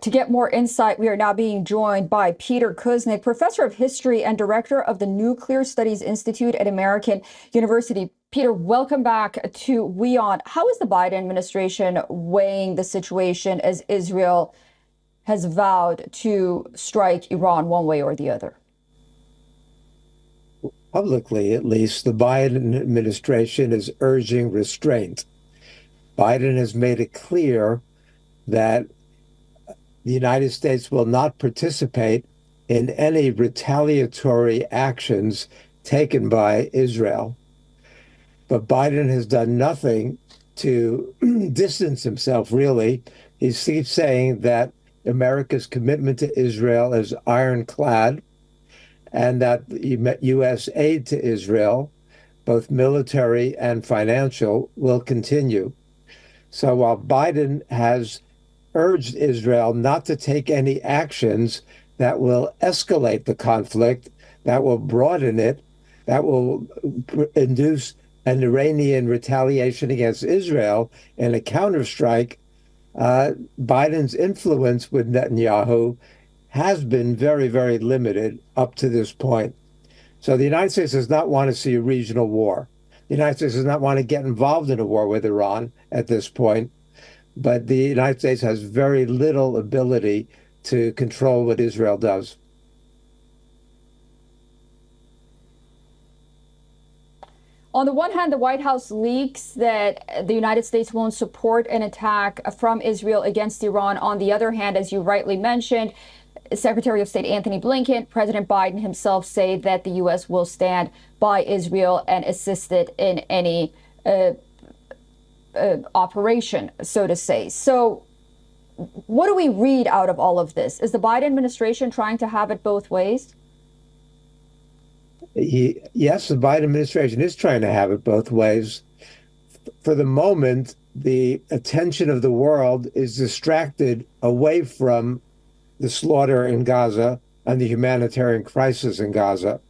To get more insight, we are now being joined by Peter Kuznick, professor of history and director of the Nuclear Studies Institute at American University. Peter, welcome back to WION. How is the Biden administration weighing the situation as Israel has vowed to strike Iran one way or the other? Publicly, at least, the Biden administration is urging restraint. Biden has made it clear that the United States will not participate in any retaliatory actions taken by Israel. But Biden has done nothing to distance himself, really. He keeps saying that America's commitment to Israel is ironclad and that U.S. aid to Israel, both military and financial, will continue. So while Biden has urged Israel not to take any actions that will escalate the conflict, that will broaden it, that will induce an Iranian retaliation against Israel in a counterstrike, Biden's influence with Netanyahu has been very, very limited up to this point. So the United States does not want to see a regional war. The United States does not want to get involved in a war with Iran at this point. But the United States has very little ability to control what Israel does. On the one hand, the White House leaks that the United States won't support an attack from Israel against Iran. On the other hand, as you rightly mentioned, Secretary of State Anthony Blinken, President Biden himself say that the U.S. will stand by Israel and assist it in any operation, so to say. So what do we read out of all of this? Is the Biden administration trying to have it both ways? Yes, the Biden administration is trying to have it both ways. For the moment, the attention of the world is distracted away from the slaughter in Gaza and the humanitarian crisis in Gaza.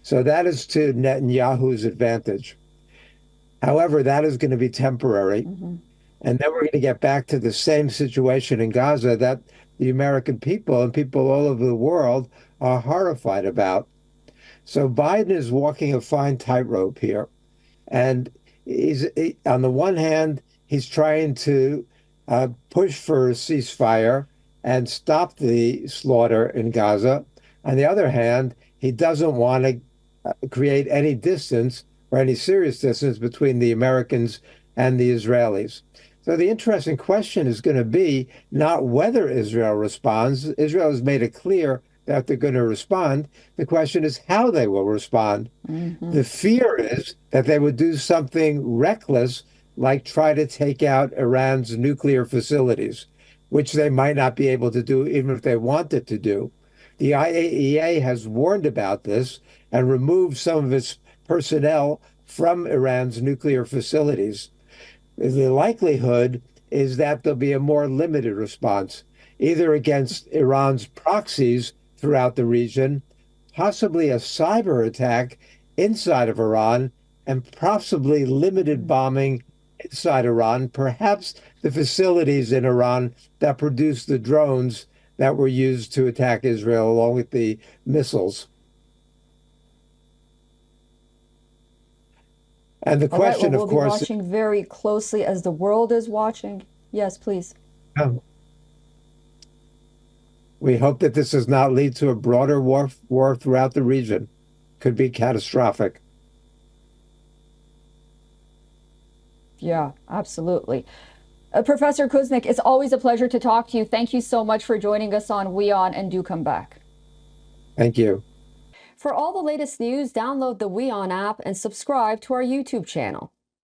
So that is to Netanyahu's advantage. However, that is going to be temporary. And then we're going to get back to the same situation in Gaza that the American people and people all over the world are horrified about. So Biden is walking a fine tightrope here. And on the one hand, he's trying to push for a ceasefire and stop the slaughter in Gaza. On the other hand, he doesn't want to create any distance or any serious distance between the Americans and the Israelis. So the interesting question is going to be not whether Israel responds. Israel has made it clear that they're going to respond. The question is how they will respond. The fear is that they would do something reckless, like try to take out Iran's nuclear facilities, which they might not be able to do even if they wanted to do. The IAEA has warned about this and removed some of its personnel from Iran's nuclear facilities. The likelihood is that there'll be a more limited response, either against Iran's proxies throughout the region, possibly a cyber attack inside of Iran, and possibly limited bombing inside Iran, perhaps the facilities in Iran that produce the drones that were used to attack Israel, along with the missiles. And the question, well, of course, we'll be watching very closely as the world is watching. Yes, please. We hope that this does not lead to a broader war throughout the region. Could be catastrophic. Yeah, absolutely. Professor Kuznick, it's always a pleasure to talk to you. Thank you so much for joining us on WION, and do come back. Thank you. For all the latest news, download the WION app and subscribe to our YouTube channel.